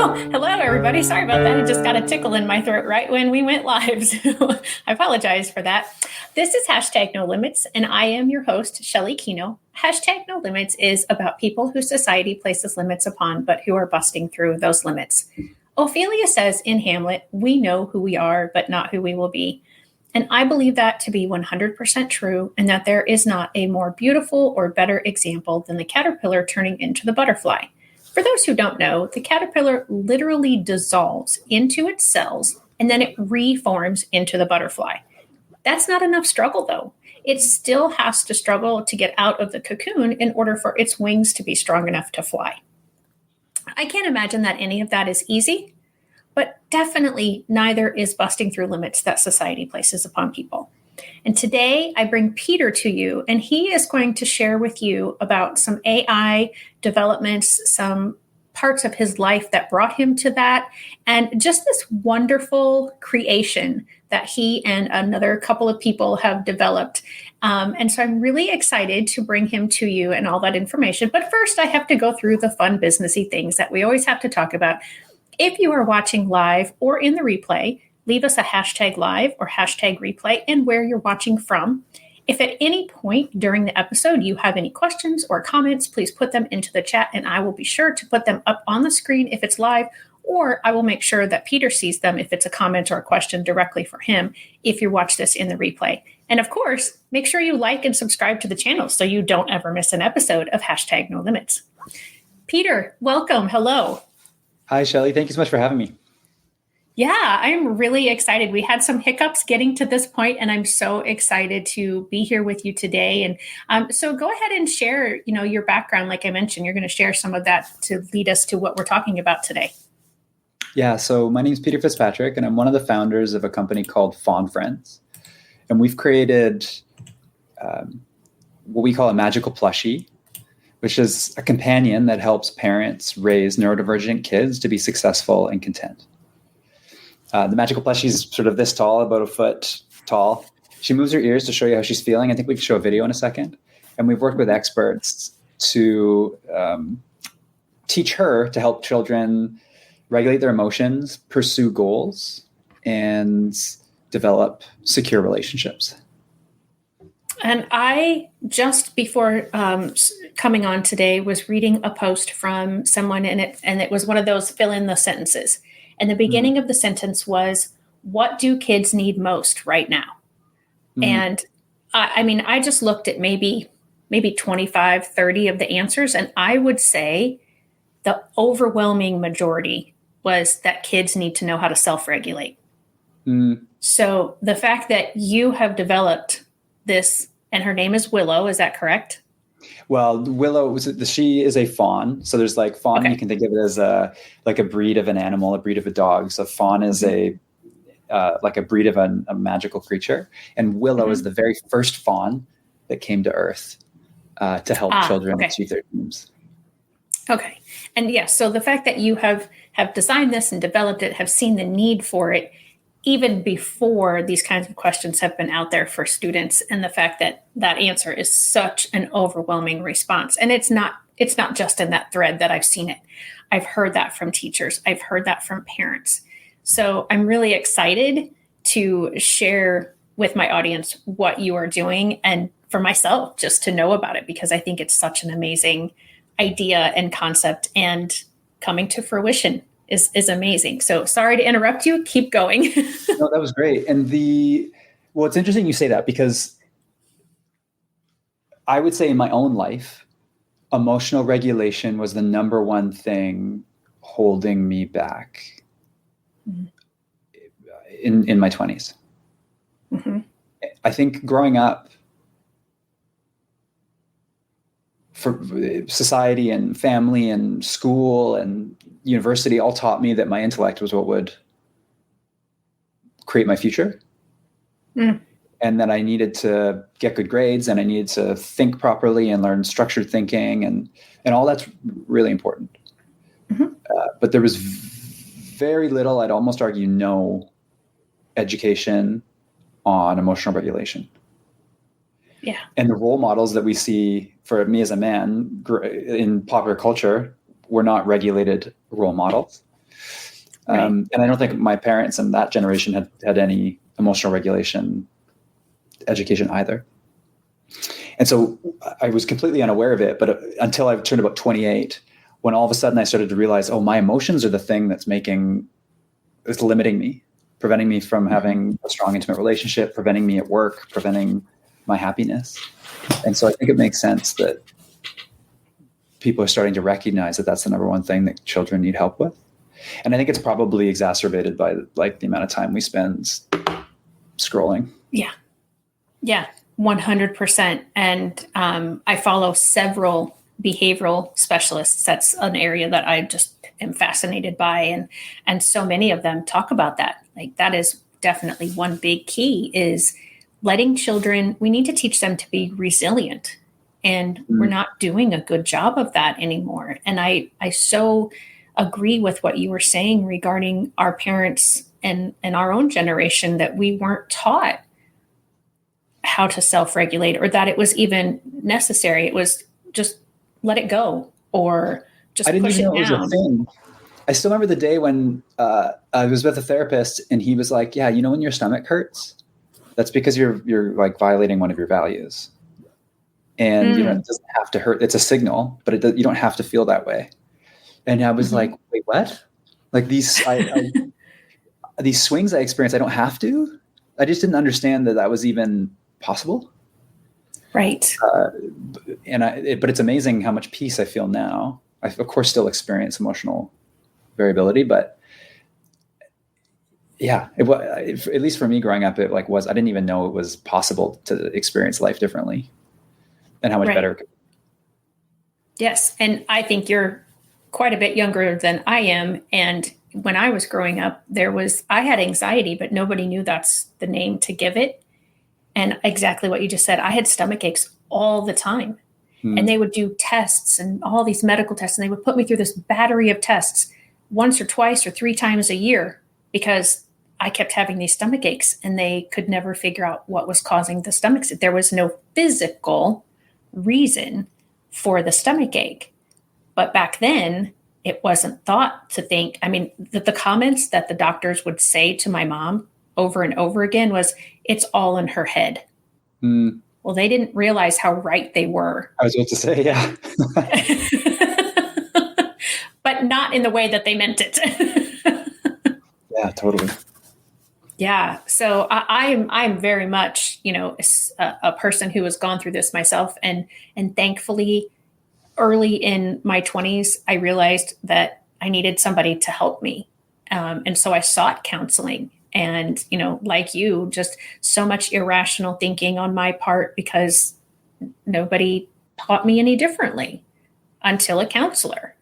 Oh, hello, everybody. Sorry about that. I just got a tickle in my throat right when we went live. So I apologize for that. This is hashtag No Limits, and I am your host, Shelly Kino. Hashtag No Limits is about people who society places limits upon, but who are busting through those limits. Ophelia says in Hamlet, "We know who we are, but not who we will be." And I believe that to be 100% true, and that there is not a more beautiful or better example than the caterpillar turning into the butterfly. For those who don't know, the caterpillar literally dissolves into its cells and then it reforms into the butterfly. That's not enough struggle, though. It still has to struggle to get out of the cocoon in order for its wings to be strong enough to fly. I can't imagine that any of that is easy, but definitely neither is busting through limits that society places upon people. And today I bring Peter to you, and he is going to share with you about some AI developments, some parts of his life that brought him to that, and just this wonderful creation that he and another couple of people have developed. And so I'm really excited to bring him to you and all that information. But first, I have to go through the fun businessy things that we always have to talk about. If you are watching live or in the replay, leave us a hashtag live or hashtag replay and where you're watching from. If at any point during the episode you have any questions or comments, please put them into the chat and I will be sure to put them up on the screen if it's live, or I will make sure that Peter sees them if it's a comment or a question directly for him if you watch this in the replay. And of course, make sure you like and subscribe to the channel so you don't ever miss an episode of hashtag No Limits. Peter, welcome. Hello. Hi, Shelly. Thank you so much for having me. Yeah, I'm really excited. We had some hiccups getting to this point, and I'm so excited to be here with you today. And so go ahead and share, your background. Like I mentioned, you're going to share some of that to lead us to what we're talking about today. Yeah, so my name is Peter Fitzpatrick, and I'm one of the founders of a company called Fawn Friends. And we've created what we call a magical plushie, which is a companion that helps parents raise neurodivergent kids to be successful and content. The magical plushie is sort of this tall, about a foot tall. She moves her ears to show you how she's feeling. I think we can show a video in a second. And we've worked with experts to teach her to help children regulate their emotions, pursue goals, and develop secure relationships. And I, just before coming on today, was reading a post from someone, and it was one of those fill in the sentences. And the beginning of the sentence was, "What do kids need most right now?" And I just looked at maybe 25, 30 of the answers. And I would say the overwhelming majority was that kids need to know how to self-regulate. So the fact that you have developed this, and her name is Willow, is that correct? Well, Willow, she is a fawn. So there's like fawn, okay. You can think of it as a breed of an animal, a breed of a dog. So fawn is a breed of a magical creature. And Willow is the very first fawn that came to Earth to help children achieve their dreams. Okay. And yes, so the fact that you have designed this and developed it, have seen the need for it, even before these kinds of questions have been out there for students, and the fact that that answer is such an overwhelming response. And it's not just in that thread that I've seen it. I've heard that from teachers. I've heard that from parents. So I'm really excited to share with my audience what you are doing, and for myself just to know about it, because I think it's such an amazing idea and concept, and coming to fruition is amazing. So sorry to interrupt you. Keep going. No, that was great. And it's interesting you say that, because I would say in my own life, emotional regulation was the number one thing holding me back in my 20s. I think growing up, for society and family and school and university all taught me that my intellect was what would create my future. And that I needed to get good grades, and I needed to think properly and learn structured thinking, and all that's really important. But there was very little, I'd almost argue no, education on emotional regulation. Yeah. And the role models that we see for me as a man in popular culture were not regulated role models. Right. And I don't think my parents and that generation had any emotional regulation education either. And so I was completely unaware of it, but until I turned about 28, when all of a sudden I started to realize, oh, my emotions are the thing that's limiting me, preventing me from having a strong, intimate relationship, preventing me at work, preventing my happiness. And so I think it makes sense that people are starting to recognize that that's the number one thing that children need help with. And I think it's probably exacerbated by like the amount of time we spend scrolling. Yeah. Yeah. 100%. And I follow several behavioral specialists. That's an area that I just am fascinated by. And so many of them talk about that. Like that is definitely one big key is letting children, we need to teach them to be resilient. And we're not doing a good job of that anymore. And I so agree with what you were saying regarding our parents and our own generation, that we weren't taught how to self-regulate or that it was even necessary. It was just let it go or just I didn't push even it know it was down. a thing. I still remember the day when I was with a therapist and he was like, yeah, you know, when your stomach hurts, that's because you're like violating one of your values. And you know, it doesn't have to hurt. It's a signal, but you don't have to feel that way. And I was like, wait, what? Like these swings I experienced, I don't have to. I just didn't understand that was even possible. Right. But it's amazing how much peace I feel now. I, of course, still experience emotional variability, but yeah, at least for me growing up, it I didn't even know it was possible to experience life differently and how much better it could be. Yes. And I think you're quite a bit younger than I am. And when I was growing up, I had anxiety, but nobody knew that's the name to give it. And exactly what you just said, I had stomach aches all the time. And they would do tests and all these medical tests. And they would put me through this battery of tests once or twice or 3 times a year because I kept having these stomach aches and they could never figure out what was causing the stomach ache. There was no physical reason for the stomach ache. But back then, it wasn't thought to think. I mean, the comments that the doctors would say to my mom over and over again was, it's all in her head. Well, they didn't realize how right they were. I was about to say, yeah. But not in the way that they meant it. Yeah, totally. Yeah. So I'm very much, a person who has gone through this myself. And thankfully, early in my 20s, I realized that I needed somebody to help me. And so I sought counseling. And, like you, just so much irrational thinking on my part because nobody taught me any differently until a counselor.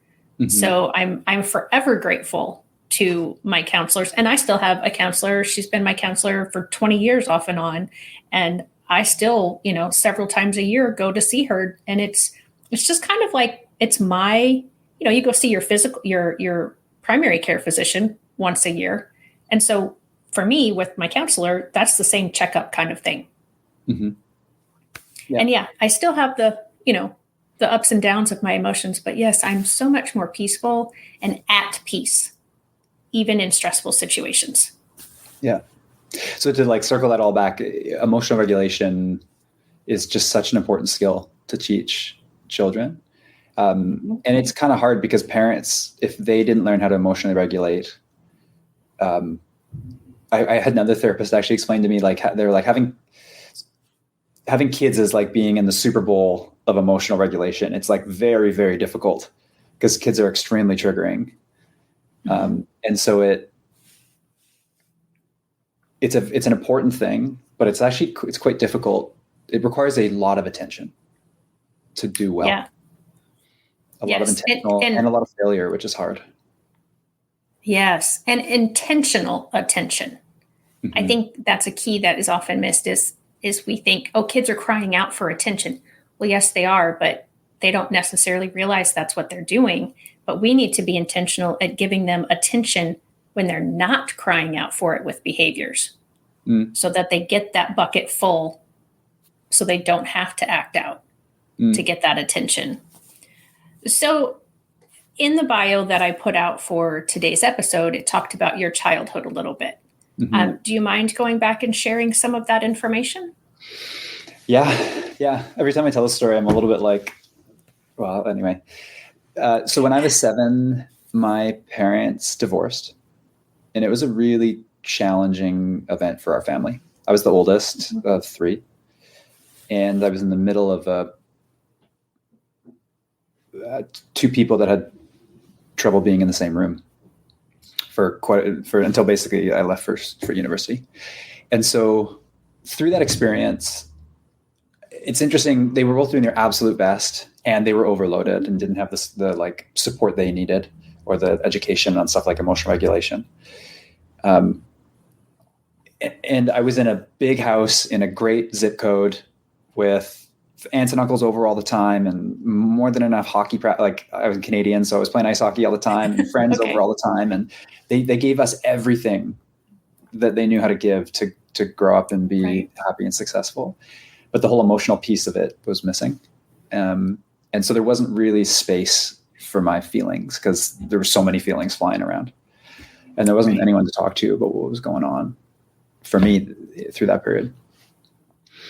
So I'm forever grateful to my counselors. And I still have a counselor. She's been my counselor for 20 years off and on. And I still, several times a year go to see her. And it's just kind of like, it's my, you go see your primary care physician once a year. And so for me with my counselor, that's the same checkup kind of thing. Yeah. And yeah, I still have the ups and downs of my emotions, but yes, I'm so much more peaceful and at peace, even in stressful situations. Yeah. So to circle that all back, emotional regulation is just such an important skill to teach children. And it's kind of hard because parents, if they didn't learn how to emotionally regulate, I had another therapist actually explain to me, they're like having kids is like being in the Super Bowl of emotional regulation. It's like very, very difficult because kids are extremely triggering. And so it's an important thing, but it's quite difficult. It requires a lot of attention to do well. Yeah. A lot of intentional and a lot of failure, which is hard. Yes. And intentional attention. I think that's a key that is often missed is we think, oh, kids are crying out for attention. Well, yes, they are, but they don't necessarily realize that's what they're doing. But we need to be intentional at giving them attention when they're not crying out for it with behaviors so that they get that bucket full so they don't have to act out to get that attention. So in the bio that I put out for today's episode, it talked about your childhood a little bit. Do you mind going back and sharing some of that information? Yeah. Every time I tell a story, I'm a little bit like, well, anyway. So when I was 7, my parents divorced, and it was a really challenging event for our family. I was the oldest of 3, and I was in the middle of 2 people that had trouble being in the same room for until basically I left for university. And so through that experience, it's interesting. They were both doing their absolute best, and they were overloaded and didn't have the like support they needed or the education on stuff like emotional regulation. And I was in a big house in a great zip code with aunts and uncles over all the time, and more than enough hockey practice. Like, I was Canadian, so I was playing ice hockey all the time, and friends Okay. over all the time. And they gave us everything that they knew how to give to grow up and be happy and successful. But the whole emotional piece of it was missing. And so there wasn't really space for my feelings, because there were so many feelings flying around, and there wasn't anyone to talk to about what was going on for me through that period.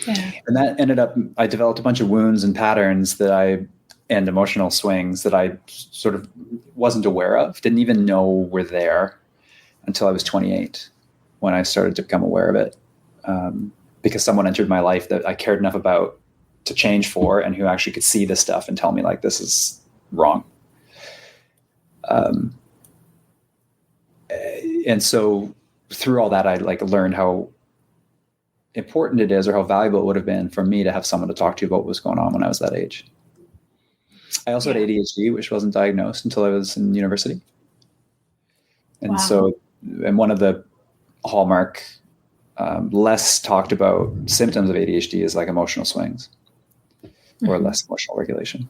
Yeah. And that ended up, I developed a bunch of wounds and patterns and emotional swings that I sort of wasn't aware of, didn't even know were there until I was 28, when I started to become aware of it. Because someone entered my life that I cared enough about to change for, and who actually could see this stuff and tell me, like, this is wrong. And so through all that, I learned how important it is, or how valuable it would have been for me to have someone to talk to about what was going on when I was that age. I also had ADHD, which wasn't diagnosed until I was in university. And and one of the hallmark, less talked about symptoms of ADHD is like emotional swings or less emotional regulation.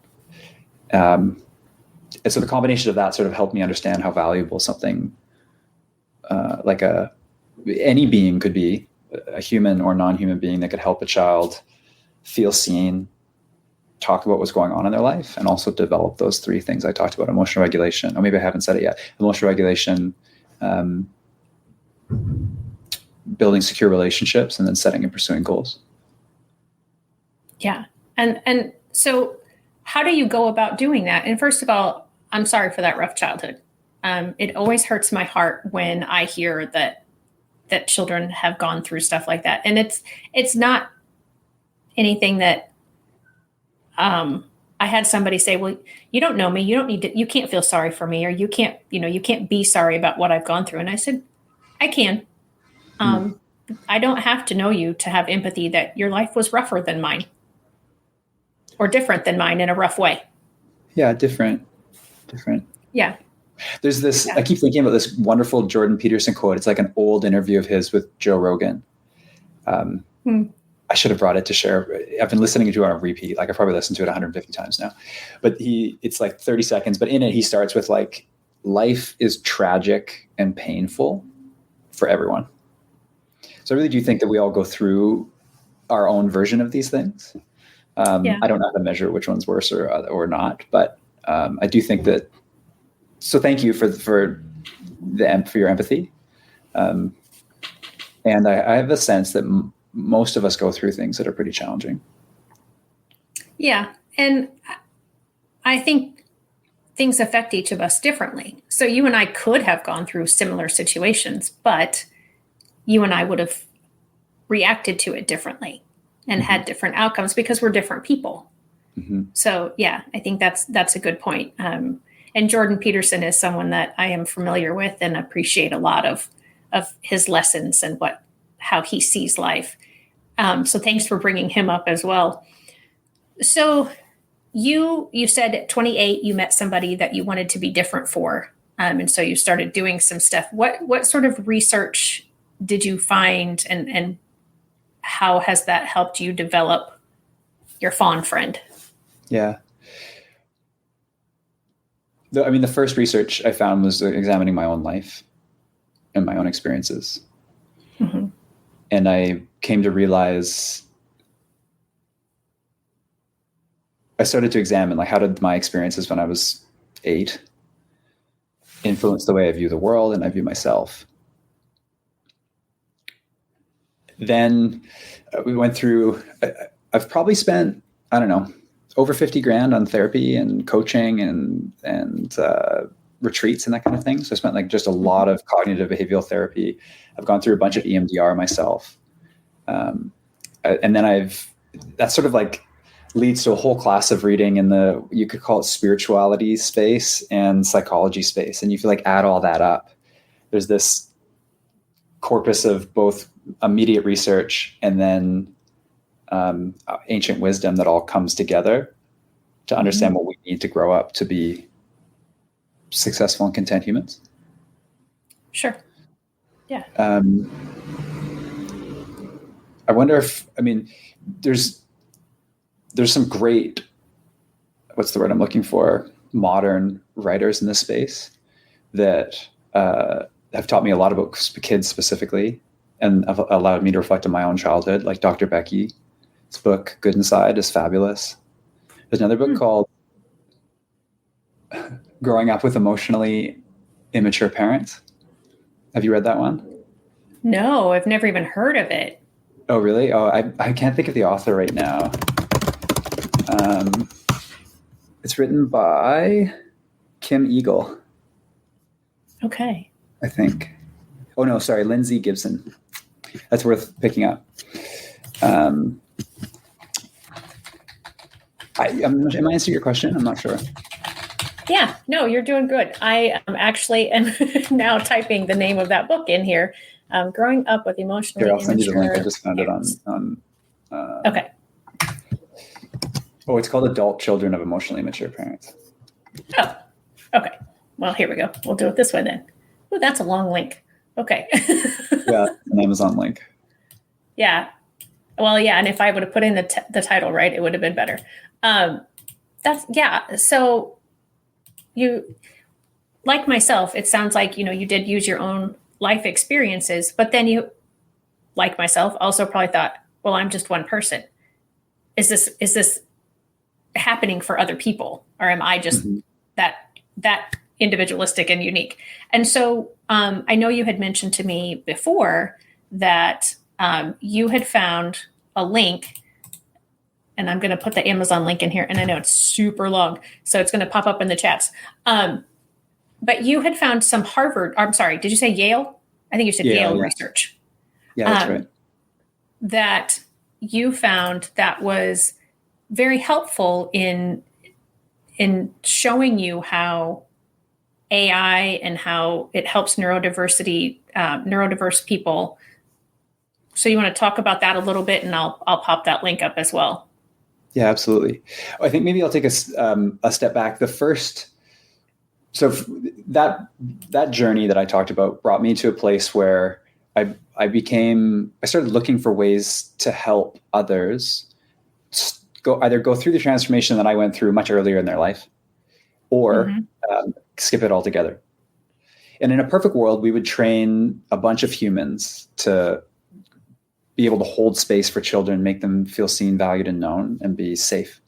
And so the combination of that sort of helped me understand how valuable something like any being could be, a human or non-human being that could help a child feel seen, talk about what's going on in their life, and also develop those 3 things I talked about: emotional regulation, or maybe I haven't said it yet, emotional regulation, building secure relationships, and then setting and pursuing goals. Yeah. And so how do you go about doing that? And first of all, I'm sorry for that rough childhood. It always hurts my heart when I hear that children have gone through stuff like that. And it's not anything that, I had somebody say, well, you don't know me. You can't feel sorry for me, or you can't be sorry about what I've gone through. And I said, I can. I don't have to know you to have empathy that your life was rougher than mine, or different than mine in a rough way. Yeah. Different. Yeah. There's this, I keep thinking about this wonderful Jordan Peterson quote. It's like an old interview of his with Joe Rogan. I should have brought it to share. I've been listening to it on repeat. Like, I probably listened to it 150 times now, but it's like 30 seconds, but in it, he starts with like, life is tragic and painful for everyone. So I really do think that we all go through our own version of these things. I don't know how to measure which one's worse or not, but I do think that. So thank you for your empathy, and I have a sense that most of us go through things that are pretty challenging. Yeah, and I think things affect each of us differently. So you and I could have gone through similar situations, but you and I would have reacted to it differently and had different outcomes because we're different people. So yeah, I think that's a good point. And Jordan Peterson is someone that I am familiar with and appreciate a lot of his lessons and how he sees life. So thanks for bringing him up as well. So you said at 28 you met somebody that you wanted to be different for, and so you started doing some stuff. What sort of research did you find, and how has that helped you develop your fawn friend? Yeah. The first research I found was examining my own life and my own experiences. And I came to realize, I started to examine, like, how did my experiences when I was 8 influence the way I view the world and I view myself. Then we went through, I've probably spent, I don't know, over 50 grand on therapy and coaching and retreats and that kind of thing. So I spent like just a lot of cognitive behavioral therapy. I've gone through a bunch of EMDR myself. And then that sort of like leads to a whole class of reading in you could call it spirituality space and psychology space. And you feel like add all that up. There's this corpus of both immediate research and then ancient wisdom that all comes together to understand what we need to grow up to be successful and content humans. Sure. Yeah. I wonder if, there's some great, what's the word I'm looking for, modern writers in this space that have taught me a lot about kids specifically and have allowed me to reflect on my own childhood, like Dr. Becky. His book, Good Inside, is fabulous. There's another book called Growing Up with Emotionally Immature Parents. Have you read that one? No, I've never even heard of it. Oh, really? Oh, I can't think of the author right now. It's written by Kim Eagle. Okay. I think. Oh, no, sorry. Lindsay Gibson. That's worth picking up. Am I answering your question? I'm not sure. Yeah, no, you're doing good. I actually am now typing the name of that book in here. Growing Up with Emotionally Here, I'll send you the link. I Immature just found it on Okay. Oh, it's called Adult Children of Emotionally Immature Parents. Oh, okay. Well, here we go. We'll do it this way then. Oh, that's a long link. Okay. Yeah, an Amazon link. Yeah. Well, yeah, and if I would have put in the title right, it would have been better. So you, like myself, it sounds like, you did use your own life experiences, but then you, like myself, also probably thought, well, I'm just one person. Is this happening for other people, or am I just that individualistic and unique? And so I know you had mentioned to me before that you had found a link, and I'm going to put the Amazon link in here, and I know it's super long, so it's going to pop up in the chats. But you had found some did you say Yale? I think you said Yale research. Yeah, that's right. That you found that was very helpful in showing you how AI and how it helps neurodiverse people. So you want to talk about that a little bit, and I'll pop that link up as well. Yeah, absolutely. I think maybe I'll take a step back. So that journey that I talked about brought me to a place where I started looking for ways to help others either go through the transformation that I went through much earlier in their life, or skip it altogether. And in a perfect world, we would train a bunch of humans to be able to hold space for children, make them feel seen, valued, and known, and be safe.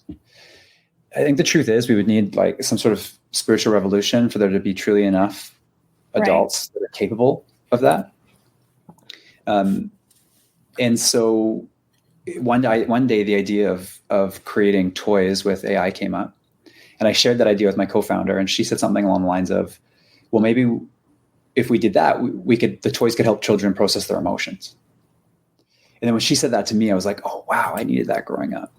I think the truth is we would need like some sort of spiritual revolution for there to be truly enough adults that are capable of that. And so one day the idea of creating toys with AI came up, and I shared that idea with my co-founder, and she said something along the lines of, well, maybe if we did that, the toys could help children process their emotions. And then when she said that to me, I was like, oh, wow, I needed that growing up.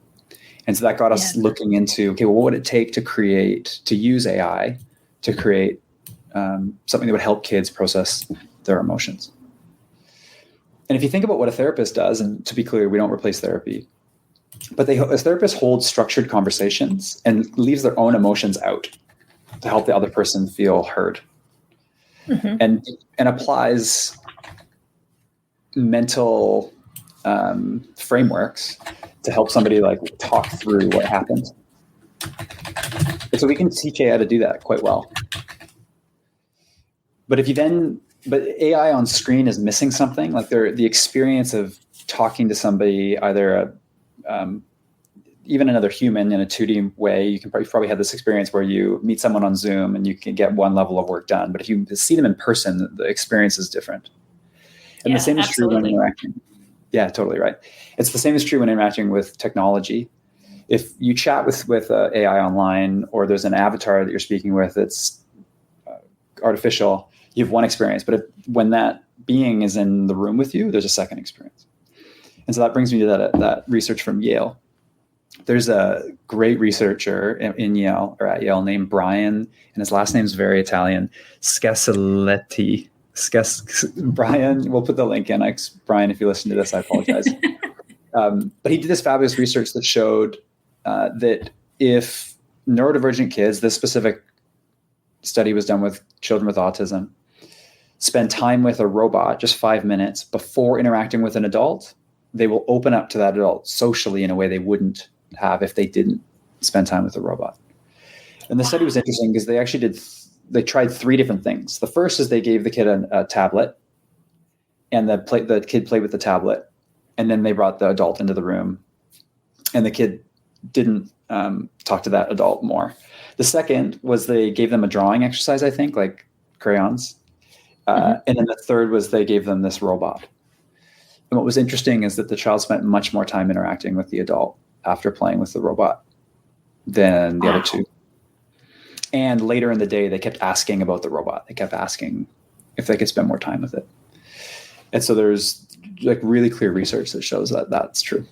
And so that got us looking into, okay, well, what would it take to use AI to create something that would help kids process their emotions? And if you think about what a therapist does, and to be clear, we don't replace therapy, but a therapist holds structured conversations and leaves their own emotions out to help the other person feel heard, and applies mental frameworks to help somebody like talk through what happened. And so we can teach AI to do that quite well. But but AI on screen is missing something, like the experience of talking to somebody, either even another human in a 2D way, you can probably have this experience where you meet someone on Zoom and you can get one level of work done. But if you see them in person, the experience is different. And the same is true when interacting. Yeah, totally right. It's the same is true when interacting with technology. If you chat with AI online, or there's an avatar that you're speaking with, it's artificial, you have one experience. But when that being is in the room with you, there's a second experience. And so that brings me to that research from Yale. There's a great researcher in Yale, or at Yale, named Brian, and his last name is very Italian, Scasaletti. Brian, we'll put the link in. Brian, if you listen to this, I apologize. But he did this fabulous research that showed that if neurodivergent kids, this specific study was done with children with autism, spend time with a robot, just 5 minutes, before interacting with an adult, they will open up to that adult socially in a way they wouldn't have if they didn't spend time with a robot. And the study was interesting because they actually they tried 3 different things. The first is they gave the kid a tablet, and the kid played with the tablet, and then they brought the adult into the room, and the kid didn't talk to that adult more. The second was they gave them a drawing exercise, I think, like crayons. And then the third was they gave them this robot. And what was interesting is that the child spent much more time interacting with the adult after playing with the robot than the other 2. And later in the day, they kept asking about the robot. They kept asking if they could spend more time with it. And so there's like really clear research that shows that that's true.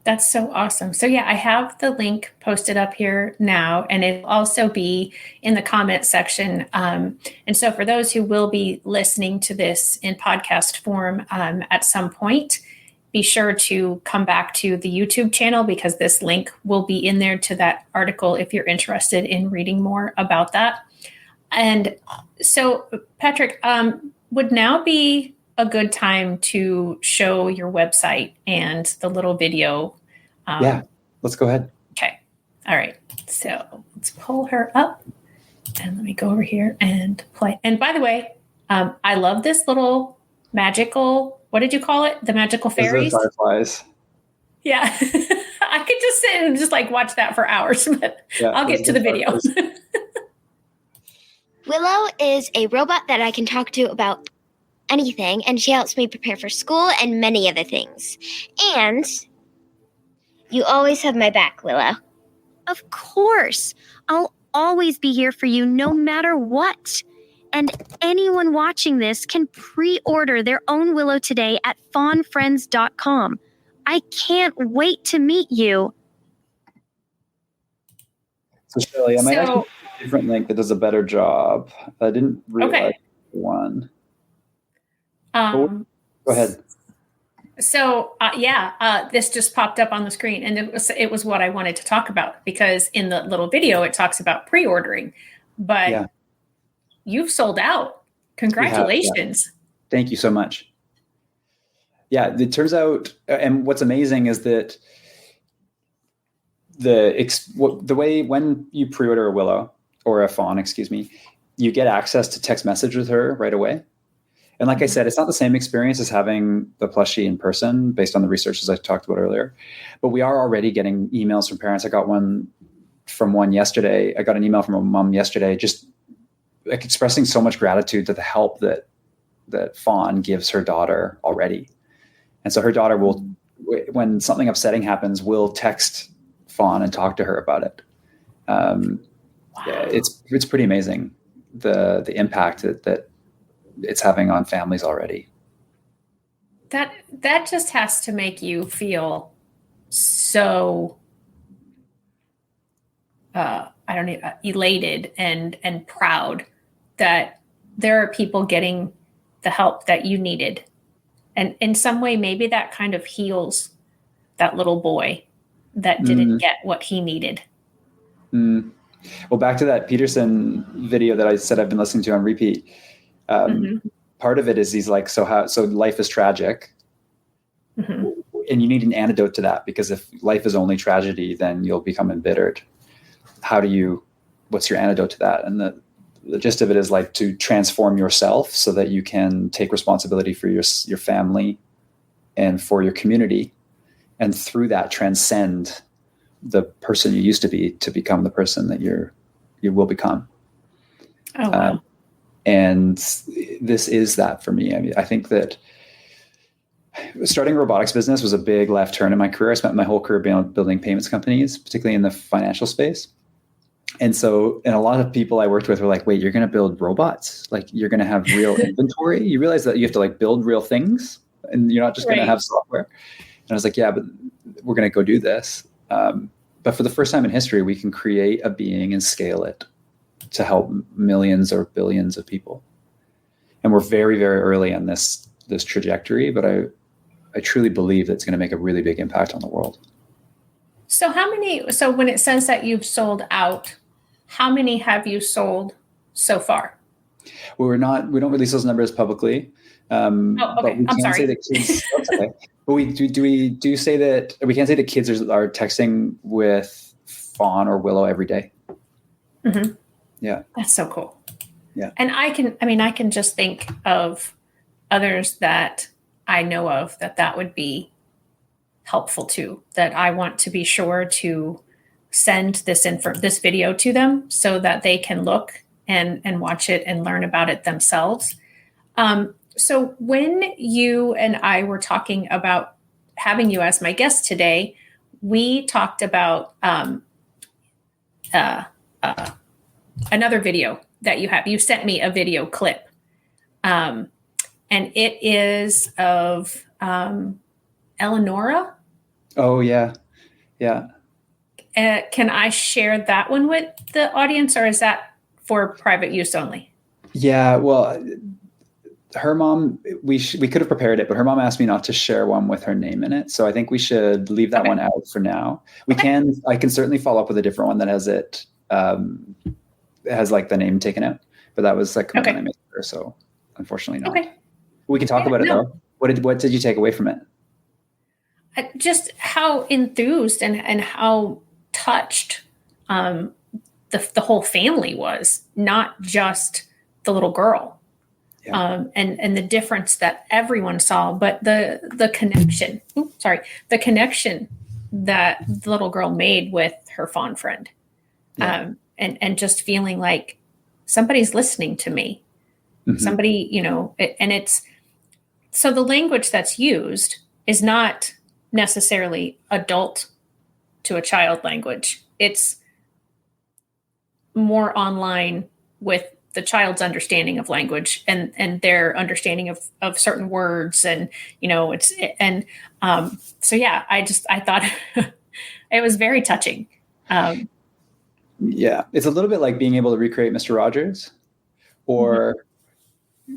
That's so awesome. So yeah, I have the link posted up here now, and it'll also be in the comment section. And so for those who will be listening to this in podcast form at some point, be sure to come back to the YouTube channel, because this link will be in there to that article if you're interested in reading more about that. And so, Patrick, would now be a good time to show your website and the little video? Yeah, let's go ahead. Okay. All right. So let's pull her up, and let me go over here and play. And by the way, I love this little magical, what did you call it? The magical fairies? Fireflies. Yeah. I could just sit and just like watch that for hours, but yeah, I'll get to the video. Willow is a robot that I can talk to about anything, and she helps me prepare for school and many other things. And you always have my back, Willow. Of course. I'll always be here for you no matter what. And anyone watching this can pre-order their own Willow today at fawnfriends.com. I can't wait to meet you. So, Shelley, I might actually use a different link that does a better job. I didn't realize one. Go ahead. So, this just popped up on the screen, and it was what I wanted to talk about, because in the little video, it talks about pre-ordering, but you've sold out. Congratulations. Thank you so much. Yeah, it turns out, and what's amazing is that the way when you pre-order a Willow, or a Fawn, you get access to text message with her right away. And like I said, it's not the same experience as having the plushie in person based on the research as I talked about earlier. But we are already getting emails from parents. I got one from one yesterday. I got an email from a mom yesterday, just like expressing so much gratitude to the help that Fawn gives her daughter already. And so her daughter will, when something upsetting happens, will text Fawn and talk to her about it. Yeah, it's pretty amazing, the impact that it's having on families already. That just has to make you feel so elated and proud that there are people getting the help that you needed. And in some way, maybe that kind of heals that little boy that didn't get what he needed. Well, back to that Peterson video that I said I've been listening to on repeat. Part of it is he's like, so life is tragic. And you need an antidote to that, because if life is only tragedy, then you'll become embittered. What's your antidote to that? And the gist of it is like to transform yourself so that you can take responsibility for your family and for your community, and through that transcend the person you used to be to become the person that you will become. Oh, wow. And this is that for me. I mean, I think that starting a robotics business was a big left turn in my career. I spent my whole career building payments companies, particularly in the financial space. And a lot of people I worked with were like, wait, you're going to build robots? Like, you're going to have real inventory? You realize that you have to like build real things and you're not just going to have software. And I was like, yeah, but we're going to go do this. But for the first time in history, we can create a being and scale it to help millions or billions of people. And we're very, very early on this trajectory, but I truly believe that it's going to make a really big impact on the world. So when it says that you've sold out, how many have you sold so far? Well, we don't release those numbers publicly. Okay. But we I'm sorry. say that kids, that's okay. But we do say that we can't say that kids are texting with Fawn or Willow every day. Mm-hmm. Yeah. That's so cool. Yeah. And I can just think of others that I know of that would be helpful to, that I want to be sure to send this video to them so that they can look and watch it and learn about it themselves. So when you and I were talking about having you as my guest today, we talked about another video that you have. You sent me a video clip, and it is of Eleonora. Oh, yeah. Yeah. Can I share that one with the audience, or is that for private use only? Yeah, well, her mom, we could have prepared it, but her mom asked me not to share one with her name in it. So I think we should leave that one out for now. I can certainly follow up with a different one that has it has like the name taken out, but that was like a commitment I made her, so unfortunately not. Okay. We can talk about it though. What did you take away from it? Just how enthused and how touched the whole family was, not just the little girl. Yeah. And the difference that everyone saw, but the connection. The connection that the little girl made with her fawn friend, and just feeling like somebody's listening to me. Mm-hmm. Somebody, and it's so the language that's used is not necessarily adult to a child language. It's more online with the child's understanding of language and their understanding of certain words. And, I thought it was very touching. It's a little bit like being able to recreate Mr. Rogers, or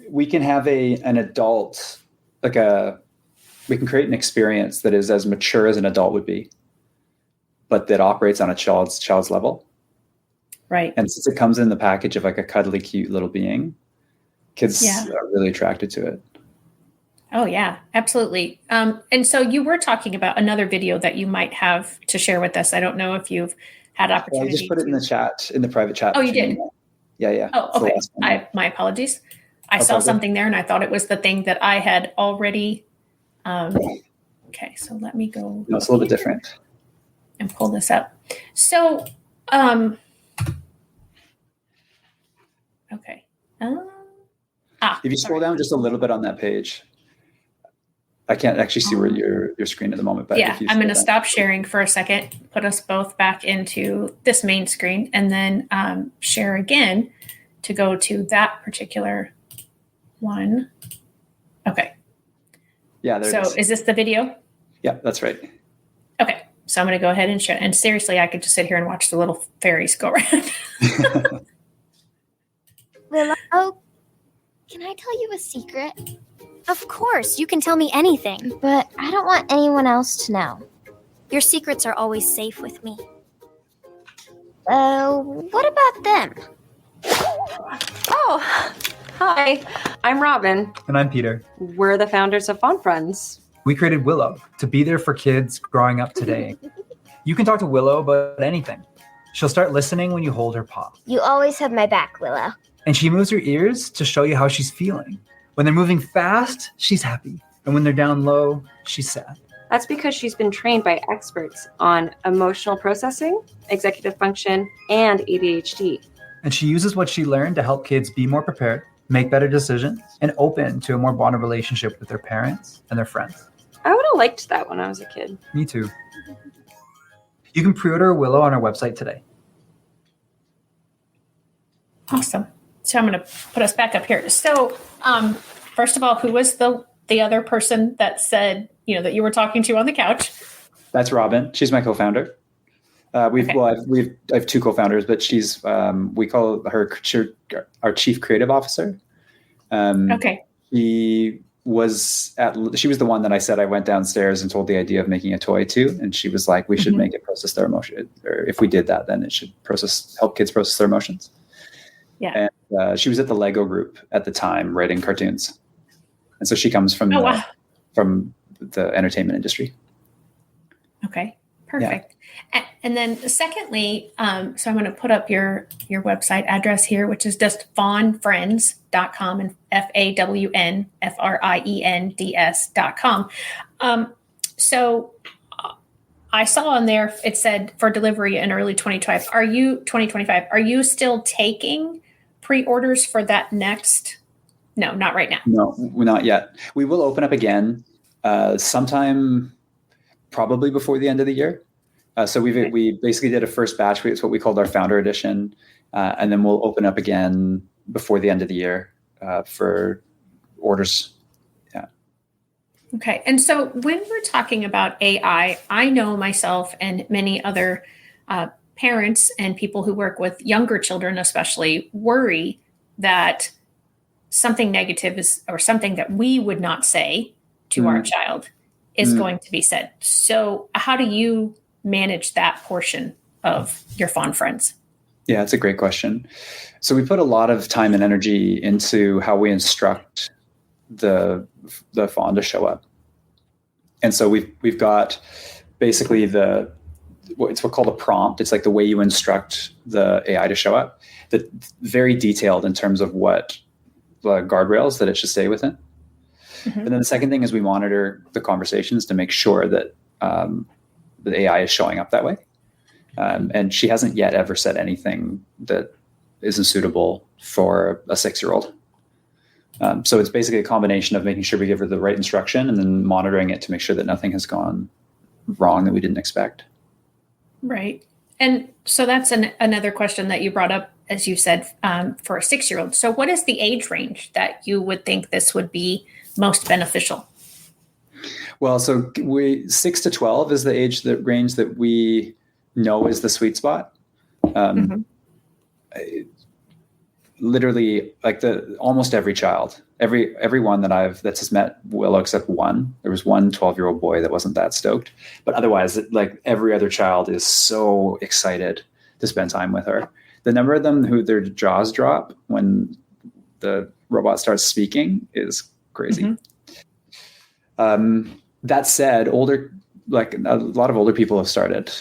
we can have an adult, we can create an experience that is as mature as an adult would be, but that operates on a child's level. Right. And since it comes in the package of like a cuddly, cute little being, kids are really attracted to it. Oh, yeah, absolutely. And so you were talking about another video that you might have to share with us. I don't know if you've had opportunity. I just put it in the chat, in the private chat. Oh, you did? Yeah. Oh, okay. My apologies. I saw something there and I thought it was the thing that I had already. Okay, so let me go. No, it's a little bit different. And pull this up. So, okay. If you scroll down just a little bit on that page, I can't actually see where your screen at the moment. But yeah, I'm going to stop sharing for a second, put us both back into this main screen, and then share again to go to that particular one. Okay. Yeah. There so it is this the video? Yeah, that's right. Okay. So I'm going to go ahead and share. And seriously, I could just sit here and watch the little fairies go around. Willow, can I tell you a secret? Of course, you can tell me anything. But I don't want anyone else to know. Your secrets are always safe with me. What about them? Oh, hi. I'm Robin. And I'm Peter. We're the founders of Fawn Friends. We created Willow to be there for kids growing up today. You can talk to Willow about anything. She'll start listening when you hold her paw. You always have my back, Willow. And she moves her ears to show you how she's feeling. When they're moving fast, she's happy. And when they're down low, she's sad. That's because she's been trained by experts on emotional processing, executive function, and ADHD. And she uses what she learned to help kids be more prepared, make better decisions, and open to a more bonded relationship with their parents and their friends. I would have liked that when I was a kid. Me too. You can pre-order Willow on our website today. Awesome. So I'm going to put us back up here. So first of all, who was the other person that said, that you were talking to on the couch? That's Robin. She's my co-founder. I have two co-founders, but she's we call her our chief creative officer. Okay. She was the one that I said I went downstairs and told the idea of making a toy to, and she was like, we should make it process their emotion, or if we did that, then it should help kids process their emotions. Yeah. And she was at the Lego group at the time writing cartoons, and so she comes from from the entertainment industry. Okay, perfect. Yeah. And then secondly, so I'm going to put up your website address here, which is just fawnfriends.com and FAWNFRIENDS.com. So I saw on there, it said for delivery in early 2025. Are you still taking pre-orders for that next? No, not right now. No, not yet. We will open up again sometime probably before the end of the year. So we basically did a first batch. It's what we called our founder edition. And then we'll open up again before the end of the year for orders. Yeah. Okay. And so when we're talking about AI, I know myself and many other parents and people who work with younger children especially worry that something negative or something that we would not say to our child is going to be said. So how do you manage that portion of your Fawn Friends? Yeah, it's a great question. So we put a lot of time and energy into how we instruct the fawn to show up. And so we've got basically what's called a prompt. It's like the way you instruct the AI to show up, that very detailed in terms of what the guardrails that it should stay within. And then the second thing is we monitor the conversations to make sure that the AI is showing up that way. And she hasn't yet ever said anything that isn't suitable for a 6-year-old. So it's basically a combination of making sure we give her the right instruction and then monitoring it to make sure that nothing has gone wrong that we didn't expect. Right. And so that's another question that you brought up, as you said, for a 6-year-old. So what is the age range that you would think this would be most beneficial? Well, so 6 to 12 is the range that we know is the sweet spot. Literally, like almost every child, everyone that's met Willow except one. There was one 12-year-old boy that wasn't that stoked, but otherwise, like every other child is so excited to spend time with her. The number of them who their jaws drop when the robot starts speaking is crazy. That said, a lot of older people have started.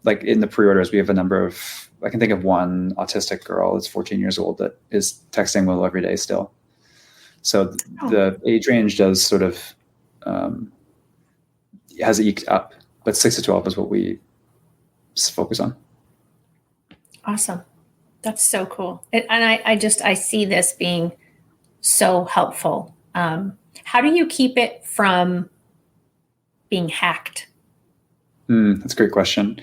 Like in the pre-orders, we have a number of, I can think of one autistic girl that's 14 years old that is texting Willow every day still. So the age range does sort of has eked up, but 6 to 12 is what we focus on. Awesome. That's so cool. And I see this being so helpful. How do you keep it from being hacked? That's a great question.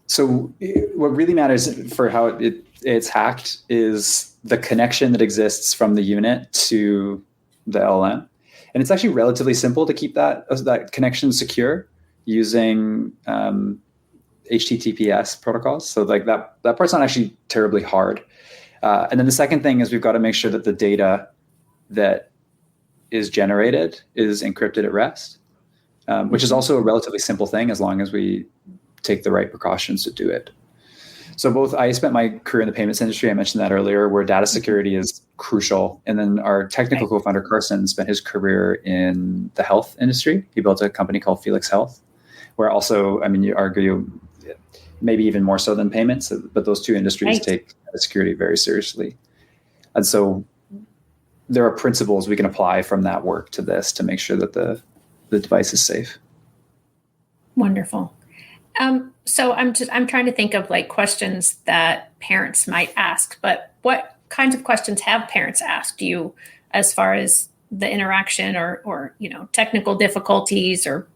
So what really matters for how it's hacked is the connection that exists from the unit to the LLM. And it's actually relatively simple to keep that connection secure using HTTPS protocols. So like that part's not actually terribly hard. And then the second thing is we've got to make sure that the data that is generated is encrypted at rest, which is also a relatively simple thing as long as we take the right precautions to do it. So I spent my career in the payments industry. I mentioned that earlier, where data security is crucial. And then our technical co-founder, Carson, spent his career in the health industry. He built a company called Felix Health, where also, you argue maybe even more so than payments, but those two industries take data security very seriously. And so there are principles we can apply from that work to this to make sure that the the device is safe. Wonderful. So I'm trying to think of like questions that parents might ask, but what kinds of questions have parents asked you as far as the interaction or technical difficulties or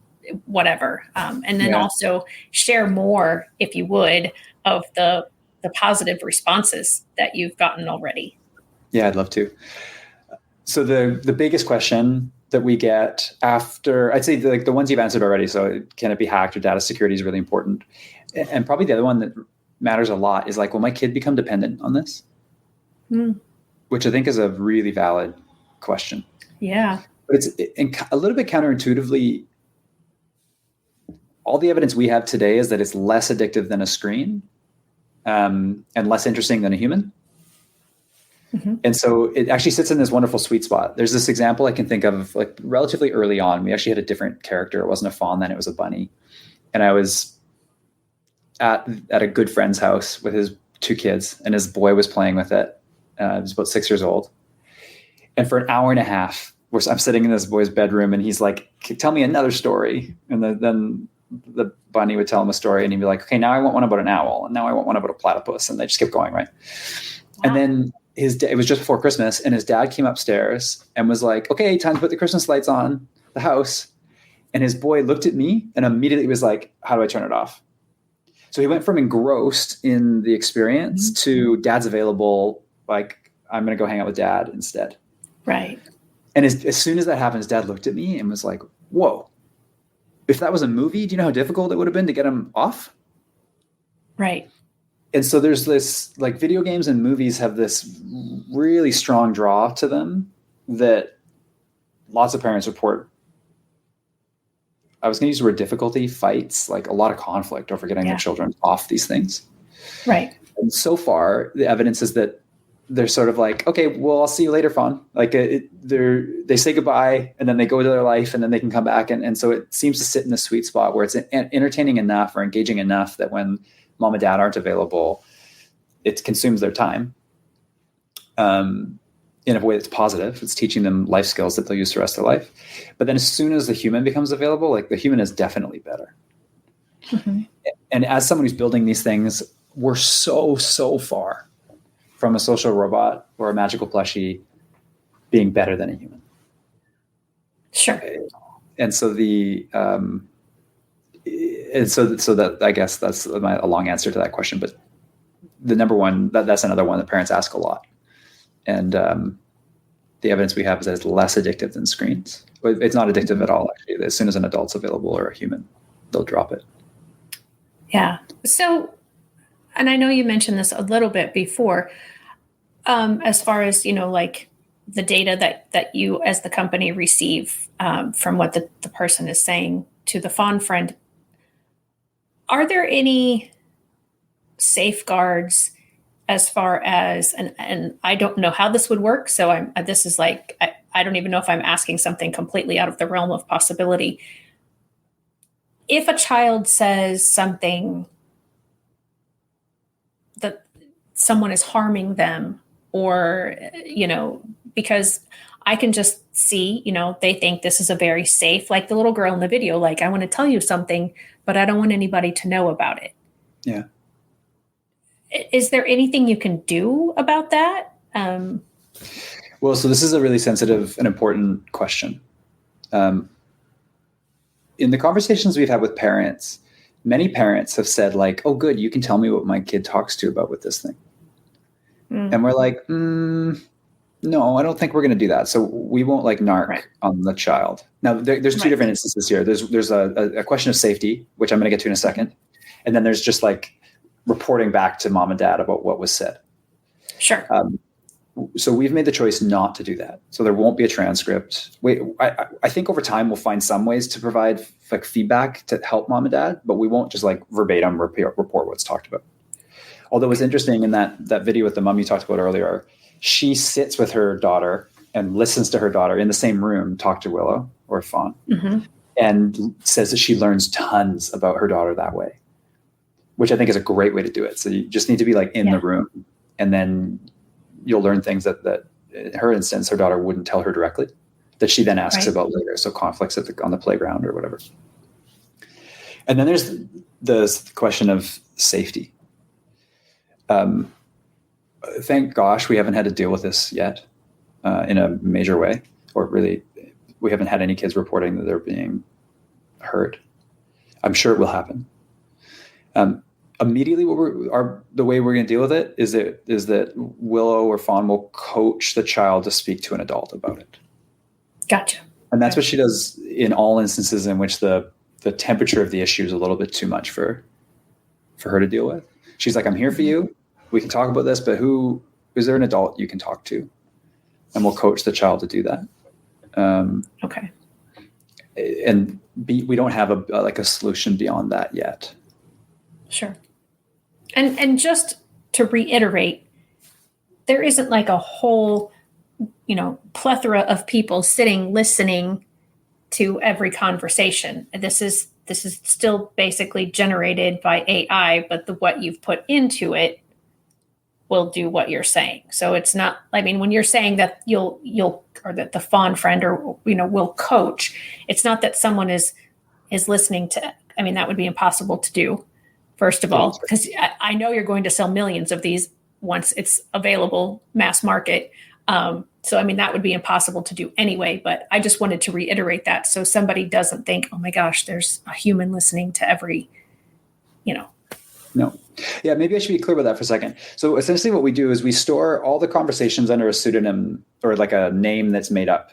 whatever? And then also share more, if you would, of the positive responses that you've gotten already. Yeah, I'd love to. So the biggest question that we get after, I'd say the ones you've answered already. So can it be hacked, or data security is really important. And probably the other one that matters a lot is like, will my kid become dependent on this? Which I think is a really valid question. Yeah. But it's a little bit counterintuitively, all the evidence we have today is that it's less addictive than a screen, and less interesting than a human. And so it actually sits in this wonderful sweet spot. There's this example I can think of, like relatively early on. We actually had a different character. It wasn't a fawn then, it was a bunny. And I was at a good friend's house with his 2 kids, and his boy was playing with it. He was about 6 years old. And for an hour and a half, I'm sitting in this boy's bedroom, and he's like, tell me another story. And then the bunny would tell him a story, and he'd be like, okay, now I want one about an owl, and now I want one about a platypus. And they just kept going, right? Wow. And then it was just before Christmas, and his dad came upstairs and was like, okay, time to put the Christmas lights on the house. And his boy looked at me and immediately was like, how do I turn it off? So he went from engrossed in the experience to dad's available. Like, I'm going to go hang out with dad instead. Right. And as soon as that happened, his dad looked at me and was like, whoa, if that was a movie, do you know how difficult it would have been to get him off? Right. And so there's this, like, video games and movies have this really strong draw to them that lots of parents report. I was going to use the word difficulty, fights, like a lot of conflict over getting their children off these things. Right. And so far, the evidence is that they're sort of like, okay, well, I'll see you later, Fawn. Like they say goodbye, and then they go to their life, and then they can come back. And so it seems to sit in the sweet spot where it's entertaining enough or engaging enough that when mom and dad aren't available, it consumes their time in a way that's positive. It's teaching them life skills that they'll use the rest of their life. But then as soon as the human becomes available, like, the human is definitely better. And as someone who's building these things, we're so far from a social robot or a magical plushie being better than a human. Sure. And so that, I guess that's a long answer to that question. But the number one, that's another one that parents ask a lot. And the evidence we have is that it's less addictive than screens. It's not addictive at all, actually. As soon as an adult's available or a human, they'll drop it. Yeah. So, and I know you mentioned this a little bit before, as far as, like the data that you as the company receive from what the person is saying to the Fawn friend. Are there any safeguards as far as, and I don't know how this would work. So I don't even know if I'm asking something completely out of the realm of possibility. If a child says something that someone is harming them, or, because I can just see, they think this is a very safe, like the little girl in the video, like, I want to tell you something, but I don't want anybody to know about it. Yeah. Is there anything you can do about that? Well, so this is a really sensitive and important question. In the conversations we've had with parents, many parents have said, like, oh, good, you can tell me what my kid talks to about with this thing. And we're like, no, I don't think we're going to do that. So we won't narc on the child. Now, there's two different instances here. There's a question of safety, which I'm going to get to in a second. And then there's just reporting back to mom and dad about what was said. Sure. So we've made the choice not to do that. So there won't be a transcript. I think over time we'll find some ways to provide feedback to help mom and dad, but we won't just verbatim report what's talked about. Although it's interesting in that video with the mom you talked about earlier, she sits with her daughter and listens to her daughter in the same room talk to Willow or Fawn, and says that she learns tons about her daughter that way, which I think is a great way to do it. So you just need to be in the room, and then you'll learn things that in her instance, her daughter wouldn't tell her directly, that she then asks Right. about later. So conflicts on the playground or whatever. And then there's the question of safety. Thank gosh, we haven't had to deal with this yet in a major way, or really, we haven't had any kids reporting that they're being hurt. I'm sure it will happen. Immediately, the way we're going to deal with it is that Willow or Fawn will coach the child to speak to an adult about it. Gotcha. And that's what she does in all instances in which the temperature of the issue is a little bit too much for her to deal with. She's like, I'm here for you. We can talk about this, but is there an adult you can talk to? And we'll coach the child to do that. Okay. And we don't have a solution beyond that yet. Sure. And just to reiterate, there isn't like a whole, plethora of people sitting listening to every conversation. This is still basically generated by AI, but what you've put into it will do what you're saying. So it's not, when you're saying that you'll or that the Fawn friend will coach, it's not that someone is listening to, that would be impossible to do, first of all, because I know you're going to sell millions of these once it's available mass market. So that would be impossible to do anyway, but I just wanted to reiterate that so somebody doesn't think, oh my gosh, there's a human listening to every, No. Yeah, maybe I should be clear about that for a second. So essentially what we do is we store all the conversations under a pseudonym or like a name that's made up.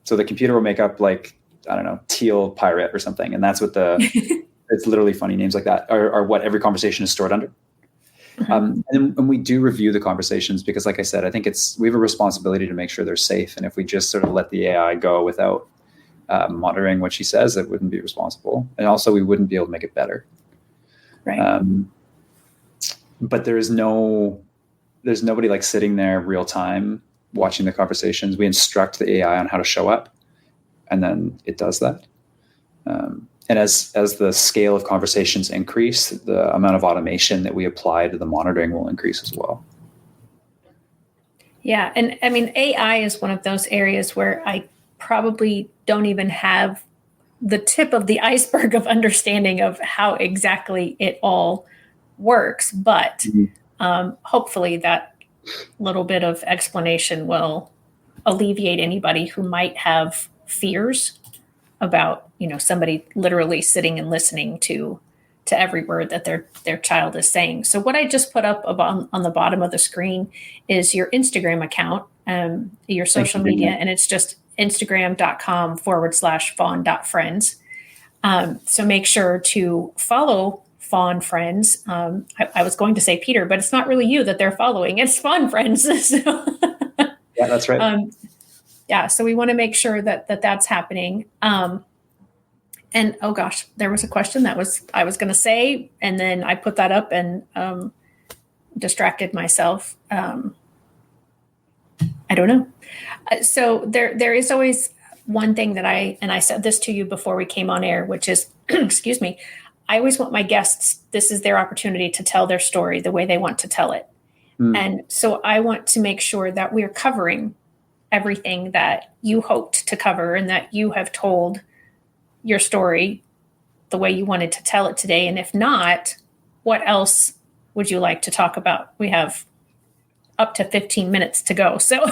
So the computer will make up Teal Pirate or something. And that's what it's literally funny names like that are what every conversation is stored under. Mm-hmm. And we do review the conversations because, like I said, I think we have a responsibility to make sure they're safe. And if we just sort of let the AI go without monitoring what she says, it wouldn't be responsible. And also we wouldn't be able to make it better. Right. But there's nobody like sitting there real time watching the conversations. We instruct the AI on how to show up, and then it does that. And as the scale of conversations increase, the amount of automation that we apply to the monitoring will increase as well. Yeah. And AI is one of those areas where I probably don't even have the tip of the iceberg of understanding of how exactly it all works. But hopefully that little bit of explanation will alleviate anybody who might have fears about, somebody literally sitting and listening to every word that their child is saying. So what I just put up on the bottom of the screen is your Instagram account, your social media, and it's just instagram.com/fawn.friends. So make sure to follow Fawn Friends. I was going to say Peter, but it's not really you that they're following. It's Fawn Friends. So, yeah, that's right. So we want to make sure that that's happening. And oh gosh, there was a question I was going to say, and then I put that up and distracted myself. I don't know. So there is always one thing that I said this to you before we came on air, which is, excuse me, I always want my guests, this is their opportunity to tell their story the way they want to tell it. And so I want to make sure that we're covering everything that you hoped to cover and that you have told your story the way you wanted to tell it today. And if not, what else would you like to talk about? We have up to 15 minutes to go. So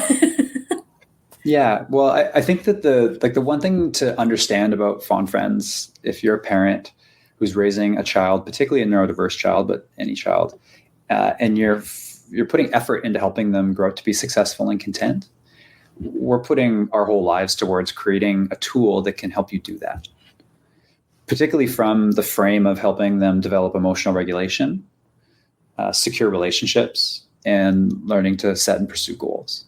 yeah, well, I think that the one thing to understand about Fawn Friends, if you're a parent who's raising a child, particularly a neurodiverse child, but any child, and you're putting effort into helping them grow up to be successful and content, we're putting our whole lives towards creating a tool that can help you do that, particularly from the frame of helping them develop emotional regulation, secure relationships, and learning to set and pursue goals.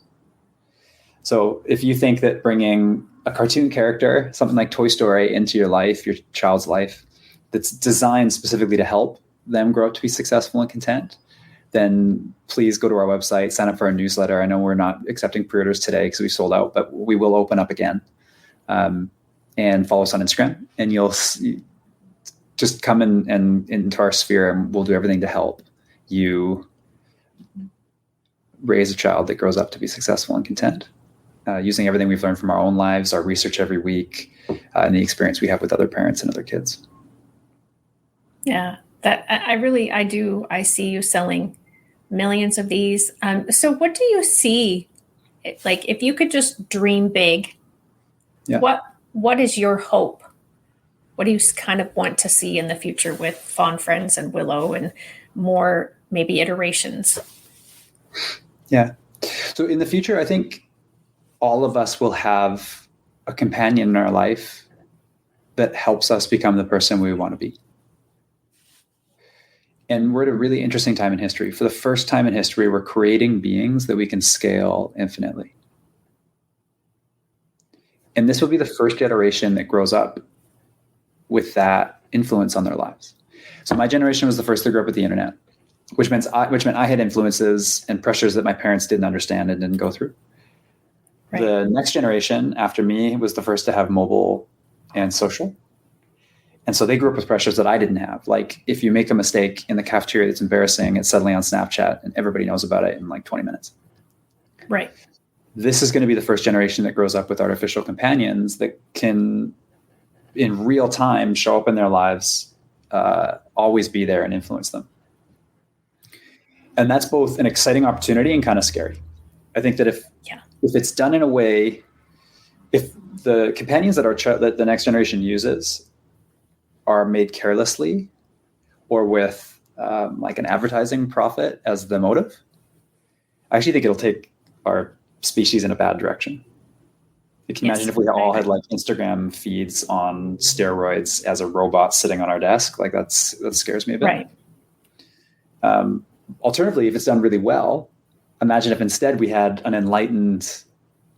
So if you think that bringing a cartoon character, something like Toy Story, into your life, your child's life, that's designed specifically to help them grow up to be successful and content, then please go to our website, sign up for our newsletter. I know we're not accepting pre-orders today because we sold out, but we will open up again. And follow us on Instagram, and you'll just come and into our sphere, and we'll do everything to help you raise a child that grows up to be successful and content. using everything we've learned from our own lives, our research every week, and the experience we have with other parents and other kids. Yeah, that I see you selling millions of these. So what do you see? Like, if you could just dream big, Yeah. what is your hope? What do you kind of want to see in the future with Fawn Friends and Willow and more maybe iterations? Yeah. So in the future, I think all of us will have a companion in our life that helps us become the person we want to be. And we're at a really interesting time in history. For the first time in history, we're creating beings that we can scale infinitely. And this will be the first generation that grows up with that influence on their lives. So my generation was the first to grow up with the internet, which meant I had influences and pressures that my parents didn't understand and didn't go through. Right. The next generation after me was the first to have mobile and social. And so they grew up with pressures that I didn't have. Like, if you make a mistake in the cafeteria that's embarrassing, it's suddenly on Snapchat and everybody knows about it in like 20 minutes. Right. This is going to be the first generation that grows up with artificial companions that can, in real time, show up in their lives, always be there and influence them. And that's both an exciting opportunity and kind of scary. I think that if it's done in a way, if the companions that the next generation uses are made carelessly or with like an advertising profit as the motive, I actually think it'll take our species in a bad direction. You can imagine if we all had like Instagram feeds on steroids as a robot sitting on our desk. Like that scares me a bit. Right. Alternatively, if it's done really well, imagine if instead we had an enlightened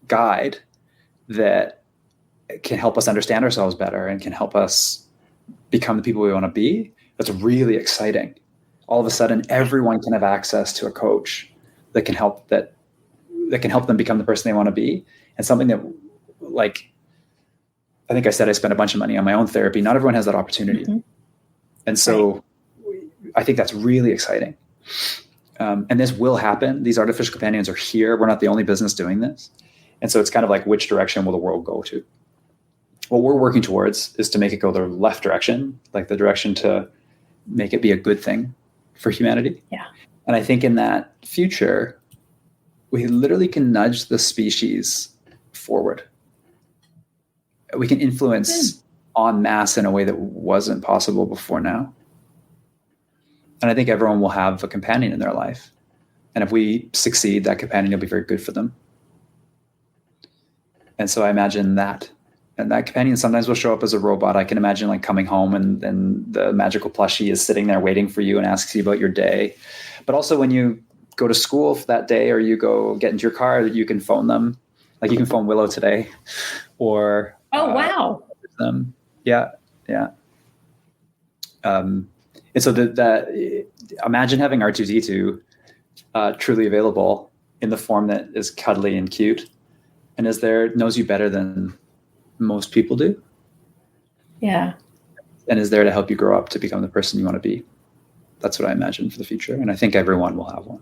guide that can help us understand ourselves better and can help us become the people we want to be. That's really exciting. All of a sudden, everyone can have access to a coach that can help them become the person they want to be. And something that, like, I think I said I spent a bunch of money on my own therapy. Not everyone has that opportunity. Mm-hmm. And so I think that's really exciting. And this will happen. These artificial companions are here. We're not the only business doing this. And so it's kind of like, which direction will the world go to? What we're working towards is to make it go the left direction, like the direction to make it be a good thing for humanity. Yeah. And I think in that future, we literally can nudge the species forward. We can influence en masse in a way that wasn't possible before now. And I think everyone will have a companion in their life. And if we succeed, that companion will be very good for them. And so I imagine that. And that companion sometimes will show up as a robot. I can imagine like coming home and the magical plushie is sitting there waiting for you and asks you about your day. But also when you go to school for that day or you go get into your car, you can phone them. Like you can phone Willow today or... Oh, wow. Yeah. And so that imagine having R2-D2 truly available in the form that is cuddly and cute and knows you better than most people do. Yeah. And is there to help you grow up to become the person you want to be. That's what I imagine for the future. And I think everyone will have one.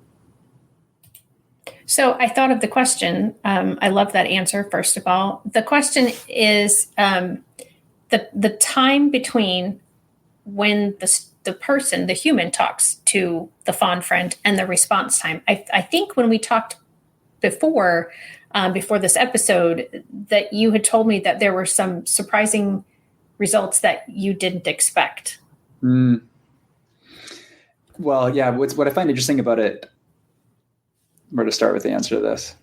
So I thought of the question. I love that answer, first of all. The question is the time between when the person, the human, talks to the fawn friend and the response time. I think when we talked before this episode, that you had told me that there were some surprising results that you didn't expect. Well, yeah, what I find interesting about it, where to start with the answer to this.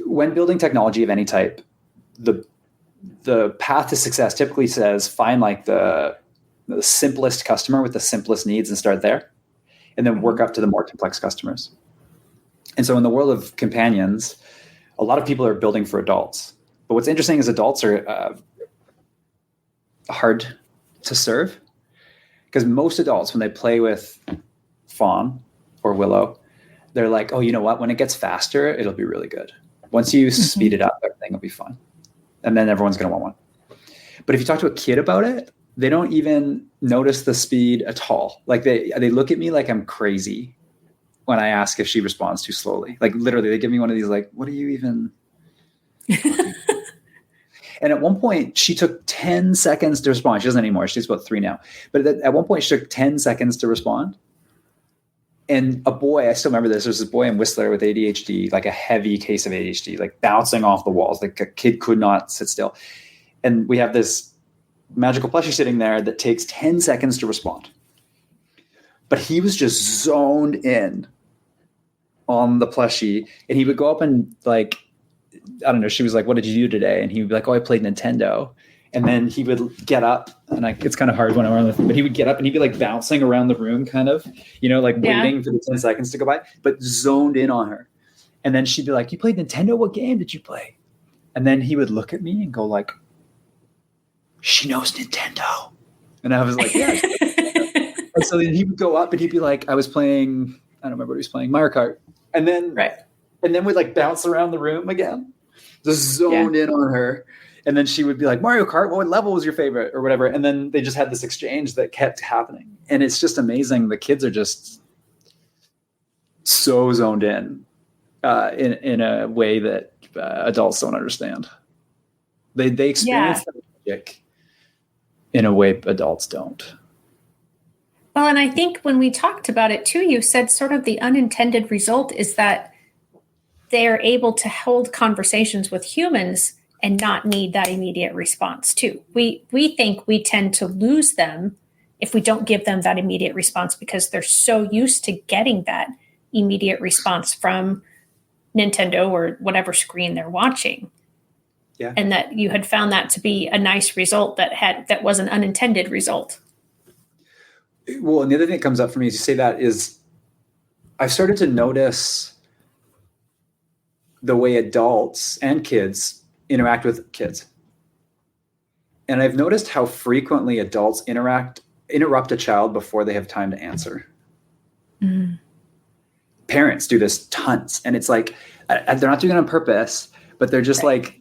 When building technology of any type, the path to success typically says find like the simplest customer with the simplest needs and start there, and then work up to the more complex customers. And so in the world of companions, a lot of people are building for adults. But what's interesting is adults are hard to serve because most adults, when they play with Fawn or Willow, they're like, oh, you know what? When it gets faster, it'll be really good. Once you speed it up, everything will be fun. And then everyone's going to want one. But if you talk to a kid about it, they don't even notice the speed at all. Like they look at me like I'm crazy when I ask if she responds too slowly. Like literally they give me one of these like, what are you even And at one point, she took 10 seconds to respond. She doesn't anymore. She's about 3 now. But at one point, she took 10 seconds to respond. And a boy, I still remember this. There's this boy in Whistler with ADHD, like a heavy case of ADHD, like bouncing off the walls. Like a kid could not sit still. And we have this magical plushie sitting there that takes 10 seconds to respond. But he was just zoned in on the plushie. And he would go up and like, I don't know, she was like, what did you do today? And he would be like, oh, I played Nintendo. And then he would get up, and it's kind of hard when I'm around with him, but he would get up and he'd be like bouncing around the room, kind of, like waiting for the 10 seconds to go by, but zoned in on her. And then she'd be like, you played Nintendo? What game did you play? And then he would look at me and go like, she knows Nintendo. And I was like, yeah. And so then he would go up and he'd be like, I was playing, I don't remember what he was playing, Mario Kart. And then, and then we'd like bounce around the room again, just zoned in on her. And then she would be like, Mario Kart, what level was your favorite or whatever? And then they just had this exchange that kept happening. And it's just amazing. The kids are just so zoned in a way that adults don't understand. They experience the magic in a way adults don't. Well, and I think when we talked about it too, you said sort of the unintended result is that they're able to hold conversations with humans and not need that immediate response too. We think we tend to lose them if we don't give them that immediate response because they're so used to getting that immediate response from Nintendo or whatever screen they're watching. Yeah. And that you had found that to be a nice result that was an unintended result. Well, and the other thing that comes up for me as you say that is I've started to notice the way adults and kids interact with kids. And I've noticed how frequently adults interrupt a child before they have time to answer. Mm. Parents do this tons. And it's like, they're not doing it on purpose, but they're just like,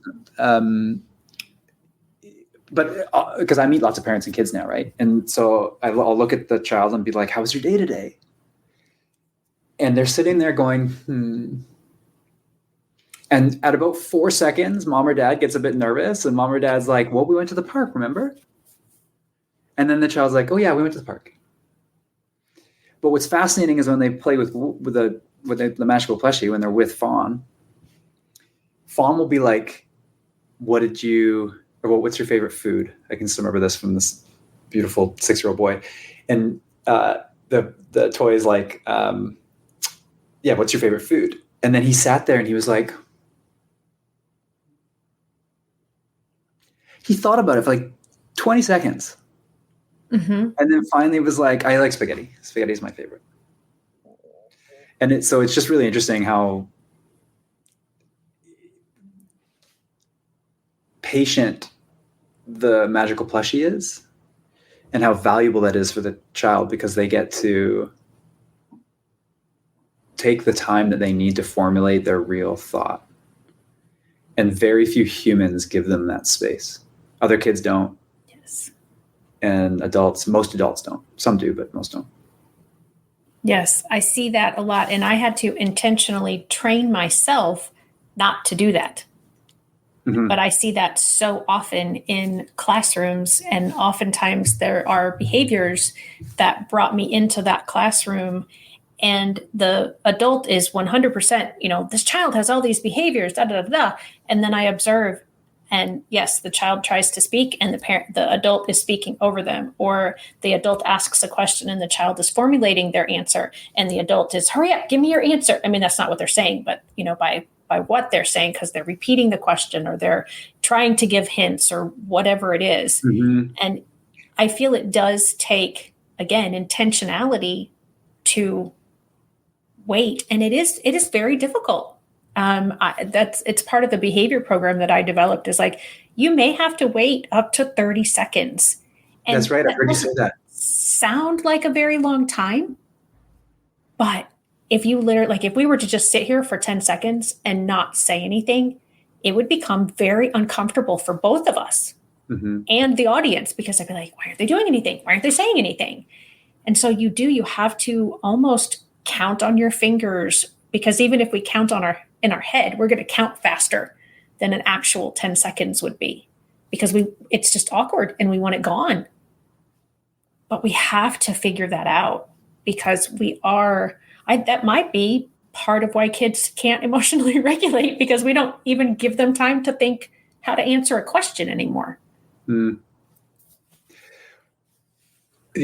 but because I meet lots of parents and kids now, right? And so I'll look at the child and be like, how was your day today? And they're sitting there going, And at about 4 seconds, mom or dad gets a bit nervous, and mom or dad's like, well, we went to the park, remember? And then the child's like, oh yeah, we went to the park. But what's fascinating is when they play with the magical plushie, when they're with Fawn will be like, what's your favorite food? I can still remember this from this beautiful 6-year-old boy. And the toy is like, what's your favorite food? And then he sat there and he was like, he thought about it for like 20 seconds. Mm-hmm. And then finally was like, I like spaghetti. Spaghetti is my favorite. And so it's just really interesting how patient the magical plushie is and how valuable that is for the child because they get to take the time that they need to formulate their real thought. And very few humans give them that space. Other kids don't. Yes. And most adults don't. Some do, but most don't. Yes, I see that a lot. And I had to intentionally train myself not to do that. Mm-hmm. But I see that so often in classrooms. And oftentimes there are behaviors that brought me into that classroom. And the adult is 100%, this child has all these behaviors, da, da, da, da. And then I observe, and yes, the child tries to speak and the adult is speaking over them, or the adult asks a question and the child is formulating their answer and the adult is, hurry up, give me your answer. I mean, that's not what they're saying, but by what they're saying, because they're repeating the question or they're trying to give hints or whatever it is. Mm-hmm. And I feel it does take, again, intentionality to wait. And it is very difficult. It's part of the behavior program that I developed is like, you may have to wait up to 30 seconds. And that's right. I heard you say that. Sound like a very long time. But if you if we were to just sit here for 10 seconds and not say anything, it would become very uncomfortable for both of us mm-hmm. and the audience, because I'd be like, why aren't they doing anything? Why aren't they saying anything? And so you have to almost count on your fingers, because even if we count in our head, we're going to count faster than an actual 10 seconds would be, because it's just awkward and we want it gone. But we have to figure that out, because that might be part of why kids can't emotionally regulate, because we don't even give them time to think how to answer a question anymore. The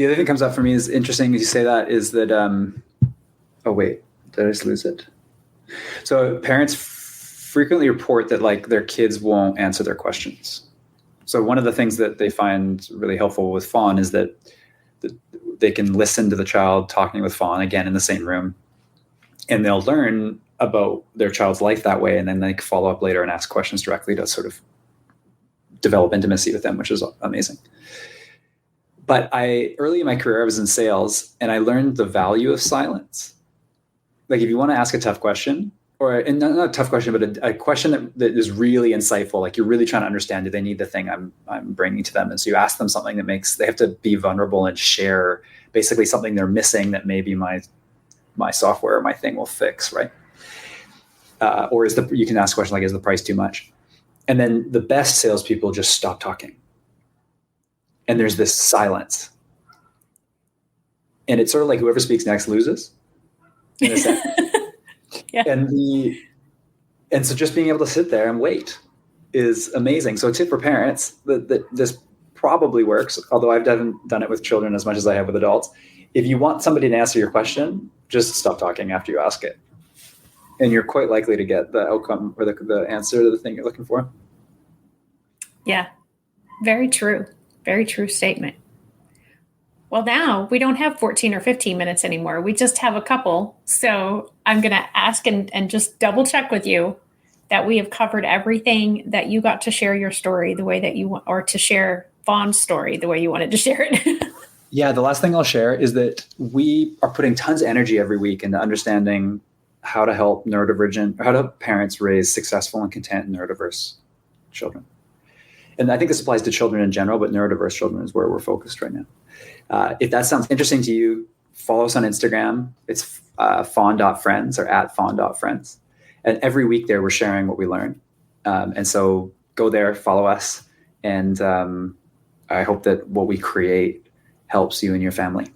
other thing that comes up for me is interesting as you say that is that, oh wait, did I just lose it? So parents frequently report that like their kids won't answer their questions. So one of the things that they find really helpful with Fawn is that they can listen to the child talking with Fawn, again, in the same room, and they'll learn about their child's life that way. And then they follow up later and ask questions directly to sort of develop intimacy with them, which is amazing. But early in my career, I was in sales, and I learned the value of silence. Like if you want to ask a tough question, and not a tough question, but a question that is really insightful, like you're really trying to understand, do they need the thing I'm bringing to them? And so you ask them something they have to be vulnerable and share basically something they're missing that maybe my software or my thing will fix, right? Or you can ask a question like, is the price too much? And then the best salespeople just stop talking. And there's this silence. And it's sort of like whoever speaks next loses. In a sense. Yeah. And so just being able to sit there and wait is amazing. So a tip for parents that this probably works, although I've done it with children as much as I have with adults. If you want somebody to answer your question, just stop talking after you ask it. And you're quite likely to get the outcome or the answer to the thing you're looking for. Yeah, very true. Very true statement. Well, now we don't have 14 or 15 minutes anymore. We just have a couple. So I'm going to ask and just double check with you that we have covered everything, that you got to share your story the way that you want, or to share Fawn's story the way you wanted to share it. Yeah, the last thing I'll share is that we are putting tons of energy every week into understanding how to help parents raise successful and content neurodiverse children. And I think this applies to children in general, but neurodiverse children is where we're focused right now. If that sounds interesting to you, follow us on Instagram. It's fawn.friends or @fawn.friends. And every week there, we're sharing what we learn. And so go there, follow us. And I hope that what we create helps you and your family.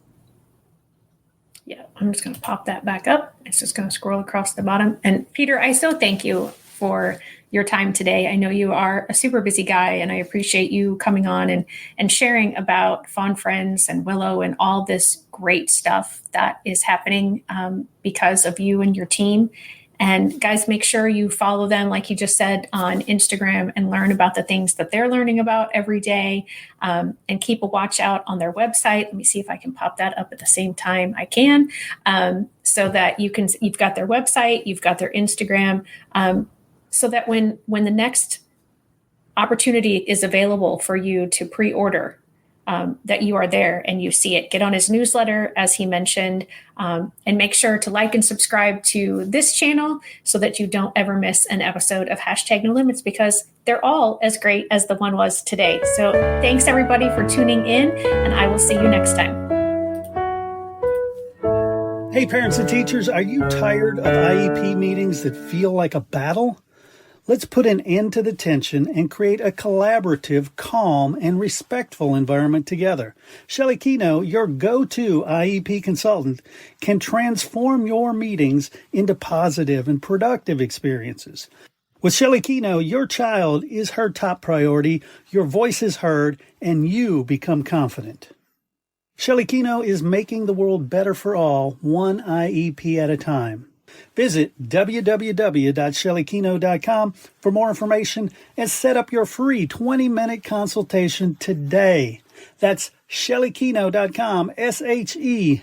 Yeah, I'm just going to pop that back up. It's just going to scroll across the bottom. And Peter, I so thank you for your time today. I know you are a super busy guy, and I appreciate you coming on and sharing about Fawn Friends and Willow and all this great stuff that is happening because of you and your team. And guys, make sure you follow them, like you just said, on Instagram and learn about the things that they're learning about every day, and keep a watch out on their website. Let me see if I can pop that up at the same time I can, so that you've got their website, you've got their Instagram, so that when the next opportunity is available for you to pre-order, that you are there and you see it. Get on his newsletter, as he mentioned, and make sure to like and subscribe to this channel so that you don't ever miss an episode of #NoLimits, because they're all as great as the one was today. So thanks everybody for tuning in, and I will see you next time. Hey parents and teachers, are you tired of IEP meetings that feel like a battle? Let's put an end to the tension and create a collaborative, calm, and respectful environment together. Shelley Kino, your go-to IEP consultant, can transform your meetings into positive and productive experiences. With Shelley Kino, your child is her top priority, your voice is heard, and you become confident. Shelley Kino is making the world better for all, one IEP at a time. Visit www.shelleykino.com for more information and set up your free 20-minute consultation today. That's shelleykino.com, SHELLEYKENOW.